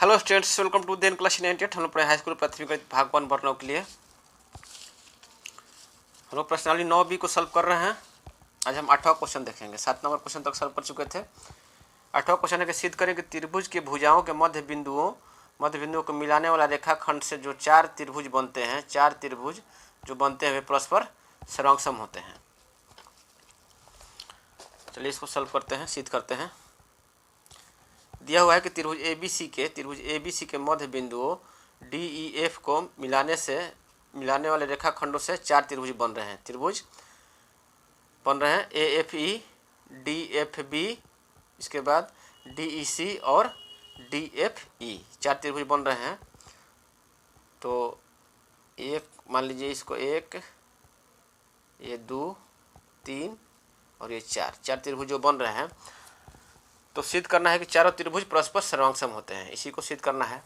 Hello students, welcome to then class 98। हम लोग पढ़े हाई स्कूल प्राथमिक भाग 1 वर्णों के लिए। हम लोग प्रश्नावली 9B को सॉल्व कर रहे हैं। आज हम 8वां क्वेश्चन देखेंगे। 7 नंबर क्वेश्चन तक सॉल्व कर चुके थे। 8वां क्वेश्चन है कि सिद्ध करें कि त्रिभुज के भुजाओं के मध्य बिंदुओं को मिलाने वाला रेखाखंड से जो 4 त्रिभुज बनते हैं, 4 त्रिभुज जो बनते हैं वे परस्पर सर्वांगसम होते हैं। चलिए इसको सॉल्व करते हैं, सिद्ध करते हैं। दिया हुआ है कि त्रिभुज ABC के मध्य बिंदुओं DEF को मिलाने वाले रेखाखंडों से 4 त्रिभुज बन रहे हैं। त्रिभुज बन रहे हैं AFE, DFB, इसके बाद DEC और DFE, 4 त्रिभुज बन रहे हैं। तो एक मान लीजिए, इसको 1, ये 2, 3 और ये 4 त्रिभुज जो बन रहे हैं। तो सिद्ध करना है कि चारों त्रिभुज परस्पर सर्वांगसम होते हैं। इसी को सिद्ध करना है।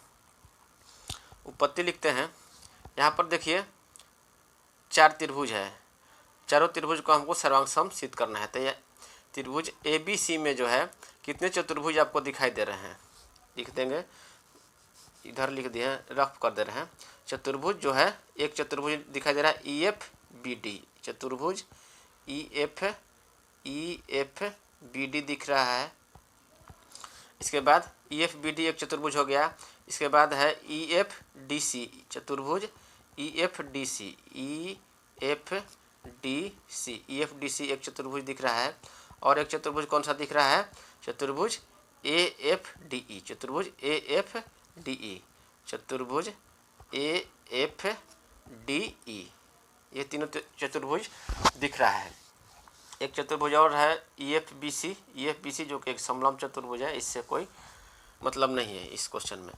उत्पत्ति लिखते हैं। यहाँ पर देखिए 4 त्रिभुज है, चारों त्रिभुज को हमको सर्वांगसम सिद्ध करना है। तो ये त्रिभुज ABC में जो है कितने चतुर्भुज आपको दिखाई दे रहे हैं, लिख देंगे। इधर लिख दिए हैं, रफ कर दे रहे हैं। चतुर्भुज जो है, एक चतुर्भुज दिखाई दे रहा है EFBD, चतुर्भुज EFBD दिख रहा है। इसके बाद EFBD एक चतुर्भुज हो गया। इसके बाद है EFDC, चतुर्भुज EFDC एक चतुर्भुज दिख रहा है। और एक चतुर्भुज कौन सा दिख रहा है? चतुर्भुज AFDE, चतुर्भुज AFDE, ये तीनों चतुर्भुज दिख रहा है। एक चतुर्भुज और है EFBC जो कि एक समलंब चतुर्भुज है। इससे कोई मतलब नहीं है इस क्वेश्चन में।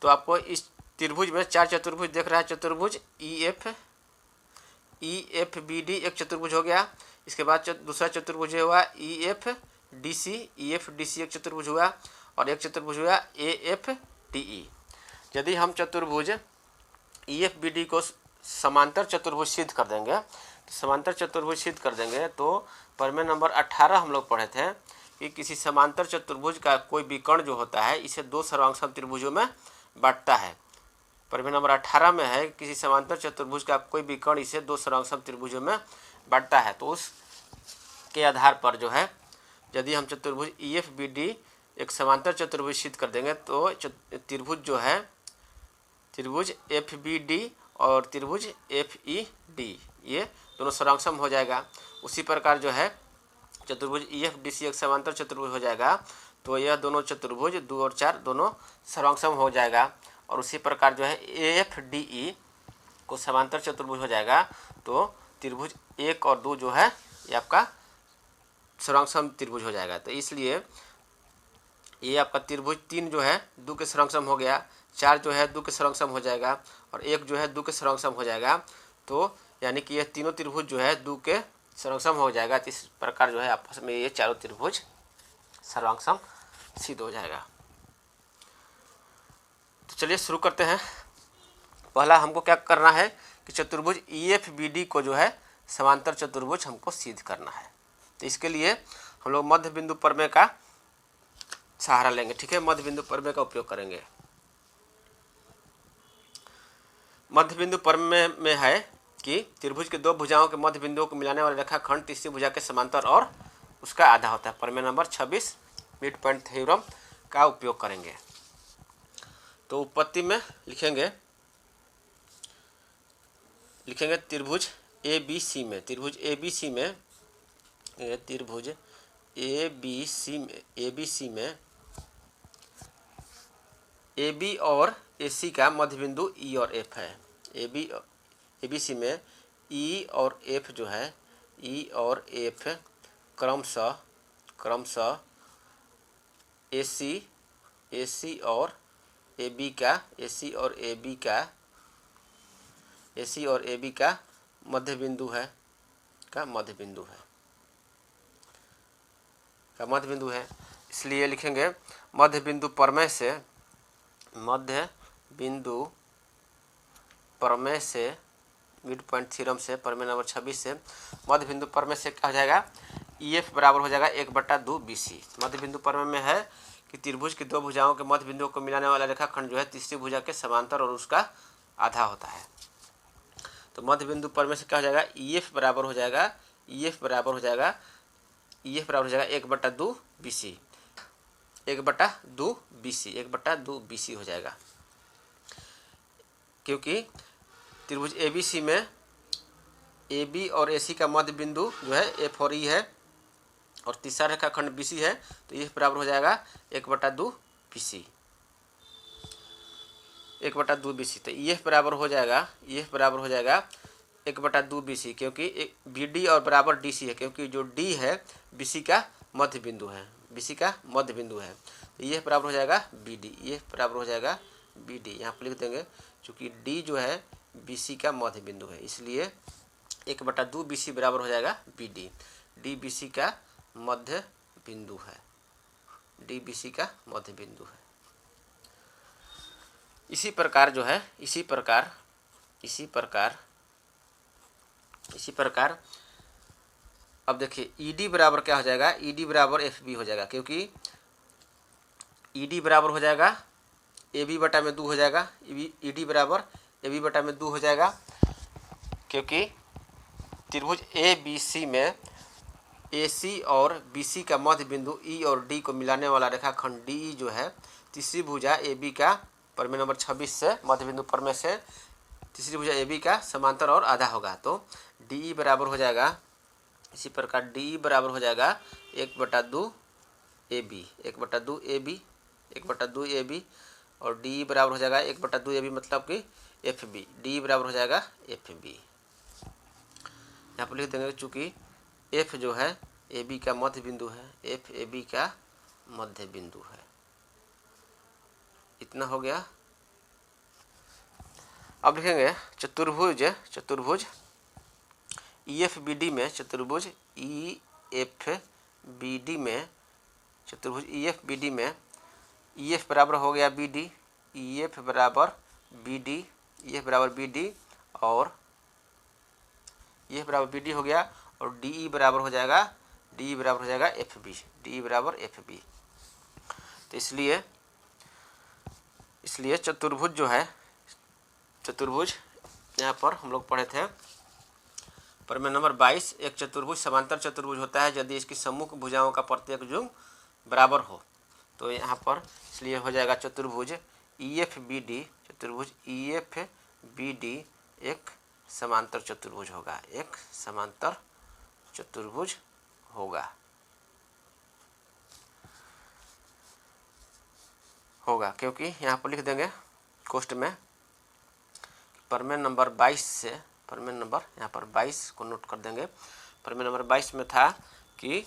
तो आपको इस त्रिभुज में 4 चतुर्भुज देख रहा है। चतुर्भुज EFBD एक चतुर्भुज हो गया। इसके बाद दूसरा चतुर्भुज हुआ EFDC एक चतुर्भुज हुआ। और एक चतुर्भुज हुआ AFDE। यदि हम चतुर्भुज EFBD को समांतर चतुर्भुज सिद्ध कर देंगे, समांतर चतुर्भुज सिद्ध कर देंगे तो प्रमेय नंबर 18 हम लोग पढ़े थे कि किसी समांतर चतुर्भुज का कोई विकर्ण जो होता है इसे 2 सर्वांगसम त्रिभुजों में बांटता है। प्रमेय नंबर 18 में है किसी समांतर चतुर्भुज का कोई विकर्ण इसे 2 सर्वांगसम त्रिभुजों में बांटता है। तो उसके आधार पर जो है, यदि हम चतुर्भुज EFBD एक समांतर चतुर्भुज सिद्ध कर देंगे तो त्रिभुज जो है, त्रिभुज FBD और त्रिभुज FED ये दोनों सर्वांगसम हो जाएगा। उसी प्रकार जो है चतुर्भुज EFDC एक समांतर चतुर्भुज हो जाएगा। तो यह दोनों चतुर्भुज 2 और 4 दोनों सर्वांगसम हो जाएगा। और उसी प्रकार जो है AFDE को समांतर चतुर्भुज हो जाएगा। तो त्रिभुज 1 और 2 जो है ये आपका सर्वांगसम त्रिभुज हो जाएगा। तो इसलिए ये आपका त्रिभुज 3 जो है 2 के सर्वांगसम हो गया, 4 जो है 2 के सर्वांगसम हो जाएगा और 1 जो है 2 के सर्वांगसम हो जाएगा। तो यानी कि ये तीनों त्रिभुज जो है 2 के सर्वांगसम हो जाएगा। तो इस प्रकार जो है आपस में ये चारों त्रिभुज सर्वांगसम सिद्ध हो जाएगा। तो चलिए शुरू करते हैं। पहला हमको क्या करना है कि चतुर्भुज EFBD को जो है समांतर चतुर्भुज हमको सिद्ध करना है। तो इसके लिए हम लोग मध्य बिंदु प्रमेय का सहारा लेंगे। ठीक है, मध्य बिंदु प्रमेय का उपयोग करेंगे। मध्य बिंदु प्रमेय में है कि त्रिभुज के 2 भुजाओं के मध्य बिंदुओं को मिलाने वाला रेखाखंड तीसरी भुजा के समांतर और उसका आधा होता है। प्रमेय नंबर 26 मिड पॉइंट थ्योरम का उपयोग करेंगे। तो उत्पत्ति में लिखेंगे त्रिभुज ABC में, त्रिभुज ABC में AB और AC का मध्य बिंदु E और F है। ABC में E और F जो है, E और F क्रमशः AC और AB का मध्य बिंदु है, इसलिए लिखेंगे मध्य बिंदु प्रमेय से मिड पॉइंट थ्योरम से, प्रमेय नंबर 26 से मध्य बिंदु प्रमेय से क्या हो जाएगा? EF बराबर हो जाएगा 1/2 BC। मध्य बिंदु प्रमेय में है कि त्रिभुज की दो भुजाओं के मध्य बिंदुओं को मिलाने वाला रेखाखंड जो है तीसरी भुजा के समांतर और उसका आधा होता है। तो मध्य बिंदु पर में से क्या हो जाएगा, EF बराबर हो जाएगा, EF बराबर हो जाएगा 1/2 BC, 1/2 BC, 1/2 BC हो जाएगा। क्योंकि त्रिभुज ABC में AB और AC का मध्य बिंदु जो है F और E है और तीसरा रेखाखंड BC है, तो ये बराबर हो जाएगा 1/2 BC, 1/2 BC। तो EF बराबर हो जाएगा, EF बराबर हो जाएगा 1/2 BC, क्योंकि BD और बराबर DC है, क्योंकि जो D है BC का मध्य बिंदु है, BC का मध्य बिंदु है। तो ये बराबर हो जाएगा BD, ये बराबर हो जाएगा BD। यहाँ पर लिख देंगे चूँकि D जो है BC का मध्य बिंदु है, इसलिए 1/2 BC बराबर हो जाएगा BD। D BC का मध्य बिंदु है, D BC का मध्य बिंदु है। इसी प्रकार जो है, इसी प्रकार अब देखिए ED बराबर क्या हो जाएगा, ED बराबर FB हो जाएगा, क्योंकि ED बराबर हो जाएगा AB बटा में 2 हो जाएगा, ED बराबर AB बटा में 2 हो जाएगा, क्योंकि त्रिभुज ABC में AC और BC का मध्य बिंदु E और D को मिलाने वाला रेखाखंड DE जो है तीसरी भुजा AB का प्रमेय नंबर 26 से मध्य बिंदु प्रमेय से तीसरी भुजा AB का समांतर और आधा होगा। तो DE बराबर हो जाएगा, इसी प्रकार DE बराबर हो जाएगा 1/2 AB, 1/2 AB, 1/2 AB, और DE बराबर हो जाएगा 1/2 AB मतलब कि FB, DE बराबर हो जाएगा FB। यहाँ पर लिख देंगे चूँकि F जो है AB का मध्य बिंदु है, F AB का मध्य बिंदु है। इतना हो गया। अब लिखेंगे चतुर्भुज EFBD में, चतुर्भुज EFBD में, चतुर्भुज EFBD में EF बराबर हो गया BD, EF बराबर BD, EF बराबर BD और EF बराबर BD हो गया, और DE बराबर हो जाएगा, DE बराबर हो जाएगा FB, DE बराबर FB। तो इसलिए चतुर्भुज जो है, चतुर्भुज यहाँ पर हम लोग पढ़े थे प्रमेय नंबर 22, एक चतुर्भुज समांतर चतुर्भुज होता है यदि इसकी सम्मुख भुजाओं का प्रत्येक युग्म बराबर हो। तो यहाँ पर इसलिए हो जाएगा चतुर्भुज EFBD, चतुर्भुज EFBD एक समांतर चतुर्भुज होगा, एक समांतर चतुर्भुज होगा क्योंकि यहाँ पर लिख देंगे कोष्ठ में प्रमेय नंबर 22 से, प्रमेय नंबर यहाँ पर 22 को नोट कर देंगे। प्रमेय नंबर 22 में था कि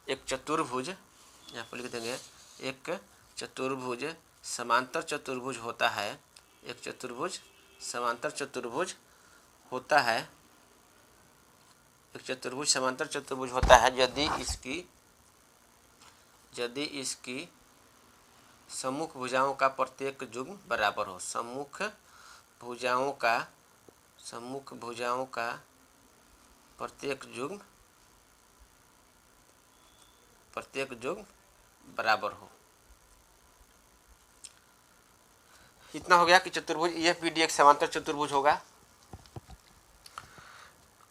एक चतुर्भुज, यहाँ पर लिख देंगे एक चतुर्भुज समांतर चतुर्भुज होता है, एक चतुर्भुज समांतर चतुर्भुज होता है, एक चतुर्भुज समांतर चतुर्भुज होता है यदि इसकी सम्मुख भुजाओं का प्रत्येक युग्म बराबर हो, सम्मुख भुजाओं का प्रत्येक युग्म बराबर हो। इतना हो गया कि चतुर्भुज EFBD एक समांतर चतुर्भुज होगा।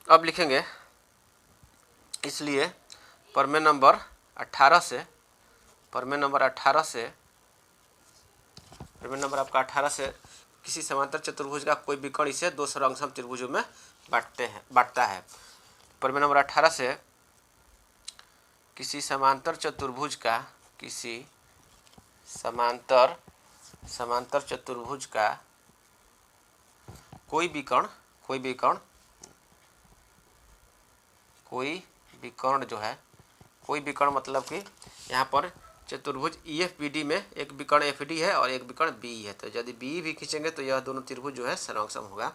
अब लिखेंगे, इसलिए प्रमेय नंबर 18 से, प्रमेय नंबर आपका 18 से किसी समांतर चतुर्भुज का कोई विकर्ण इसे दो सर्वांगसम त्रिभुजों में बांटता है। प्रमेय नंबर 18 से किसी समांतर चतुर्भुज का कोई विकर्ण जो है, कोई विकर्ण मतलब कि यहाँ पर चतुर्भुज EFBD में एक विकर्ण FD है और एक विकर्ण BE है। तो यदि BE भी खींचेंगे तो यह दोनों त्रिभुज जो है सर्वांगसम होगा।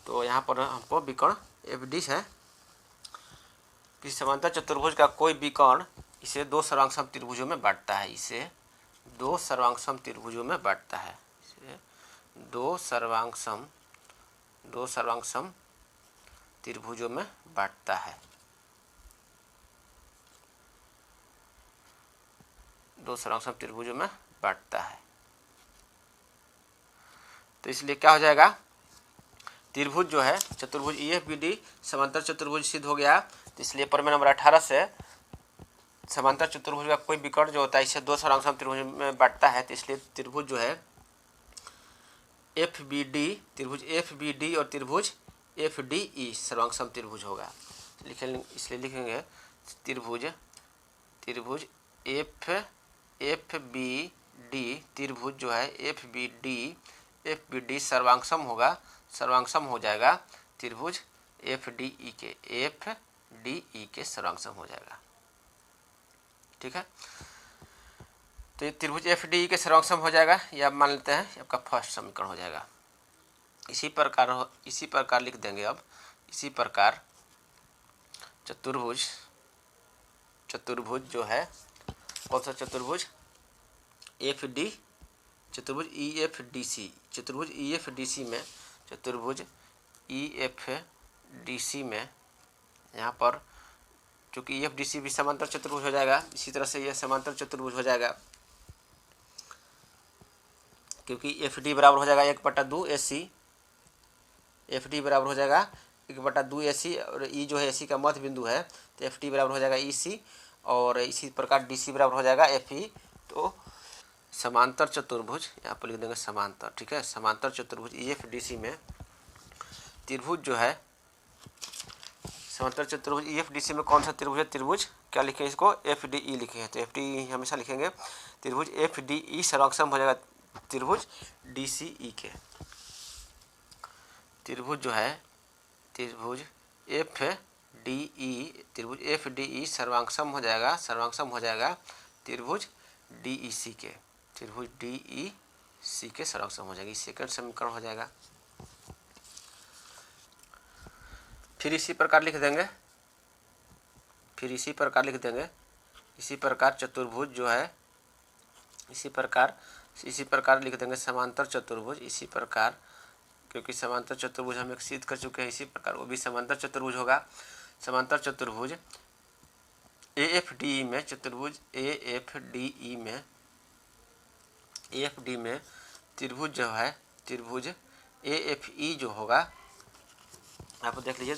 तो यहाँ पर हमको विकर्ण FD है कि समांतर चतुर्भुज का कोई विकर्ण इसे दो सर्वांगसम त्रिभुजों में बांटता है, इसे दो सर्वांगसम त्रिभुजों में बांटता है, इसे दो सर्वांगसम त्रिभुजों में बांटता है। दो सर्वांग त्रिभुजों में बांटता है। तो इसलिए क्या हो जाएगा, त्रिभुज जो है चतुर्भुज EFBD समांतर चतुर्भुज सिद्ध हो गया। तो इसलिए प्रमेय नंबर 18 से समांतर चतुर्भुज का कोई विकर्ण जो होता है इसे दो सर्वांग त्रिभुज में बांटता है। तो इसलिए त्रिभुज जो है FBD, त्रिभुज FBD और त्रिभुज FDE सर्वांग त्रिभुज होगा। इसलिए लिखेंगे त्रिभुज FBD, त्रिभुज जो है FBD सर्वांगसम होगा, सर्वांगसम हो जाएगा त्रिभुज FDE के सर्वांगसम हो जाएगा। ठीक है, तो ये त्रिभुज FDE के सर्वांगसम हो जाएगा, ये आप मान लेते हैं आपका फर्स्ट समीकरण हो जाएगा। इसी प्रकार लिख देंगे अब, इसी प्रकार चतुर्भुज जो है कौन सा चतुर्भुज चतुर्भुज EFDC में यहाँ पर चूँकि EFDC भी समांतर चतुर्भुज हो जाएगा, इसी तरह से यह समांतर चतुर्भुज हो जाएगा, क्योंकि FD बराबर हो जाएगा 1/2 AC, FD बराबर हो जाएगा 1/2 AC और E जो है AC का मध्य बिंदु है, तो FD बराबर हो जाएगा EC और इसी प्रकार DC बराबर हो जाएगा FE। तो समांतर चतुर्भुज यहाँ पर लिख देंगे समांतर, ठीक है, समांतर चतुर्भुज EFDC में त्रिभुज जो है समांतर चतुर्भुज EFDC में कौन सा त्रिभुज है, त्रिभुज क्या लिखे इसको FDE लिखे हैं। तो FDE हमेशा लिखेंगे, त्रिभुज FDE सर्वांगसम हो जाएगा त्रिभुज DCE के। त्रिभुज जो है त्रिभुज FDE सर्वांगसम हो जाएगा त्रिभुज DEC के, त्रिभुज DEC के सर्वांगसम हो जाएगी, सेकंड समीकरण हो जाएगा। फिर इसी प्रकार लिख देंगे, इसी प्रकार चतुर्भुज जो है इसी प्रकार लिख देंगे समांतर चतुर्भुज, इसी प्रकार, क्योंकि समांतर चतुर्भुज हम एक सिद्ध कर चुके हैं, इसी प्रकार वो भी समांतर चतुर्भुज होगा। समांतर चतुर्भुज AFDE में, चतुर्भुज AFDE में त्रिभुज जो है त्रिभुज AFE जो होगा, आप देख लीजिए,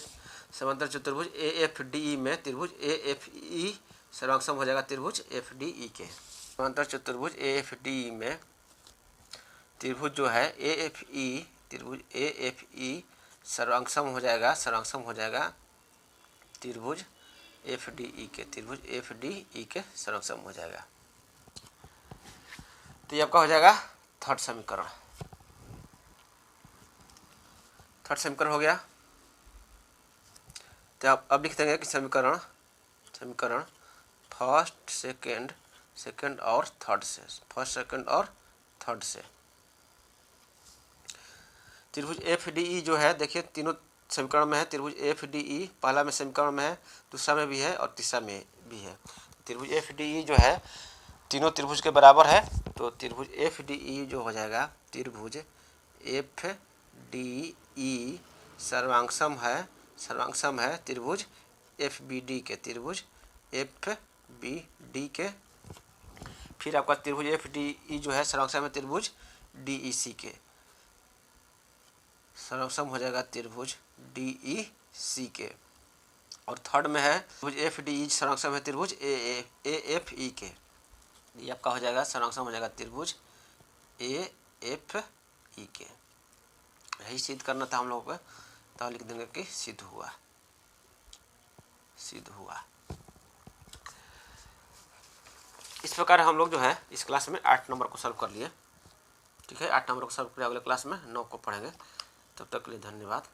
समांतर चतुर्भुज AFDE में त्रिभुज AFE सर्वांगसम हो जाएगा त्रिभुज FDE के। समांतर चतुर्भुज AFDE में त्रिभुज जो है त्रिभुज AFE सर्वांगसम हो जाएगा त्रिभुज FDE के सर्वांगसम हो जाएगा। तो ये आपका हो जाएगा थर्ड समीकरण हो गया। तो आप अब लिख देंगे कि समीकरण फर्स्ट सेकंड और थर्ड से त्रिभुज FDE जो है, देखिए तीनों समीकरण में है, त्रिभुज FDE पहला में समीकरण में है, दूसरा में भी है और तीसरा में भी है। त्रिभुज FDE जो है तीनों त्रिभुज के बराबर है, तो त्रिभुज FDE जो हो जाएगा त्रिभुज FDE सर्वांगसम है त्रिभुज FBD के, फिर आपका त्रिभुज FDE जो है सर्वांगसम है त्रिभुज DEC के, सर्वांगसम हो जाएगा त्रिभुज DEC के। और थर्ड में है त्रिभुज FDE सर्वांगसम है त्रिभुज AFE के, ये आपका हो जाएगा सर्वांगसम हो जाएगा त्रिभुज AFE के। यही सिद्ध करना था हम लोगों को, तो लिख देंगे कि सिद्ध हुआ। इस प्रकार हम लोग जो है इस क्लास में 8 नंबर को सॉल्व कर लिए, ठीक है। 8 नंबर को सॉल्व कर अगले क्लास में 9 को पढ़ेंगे। तब तक के लिए धन्यवाद।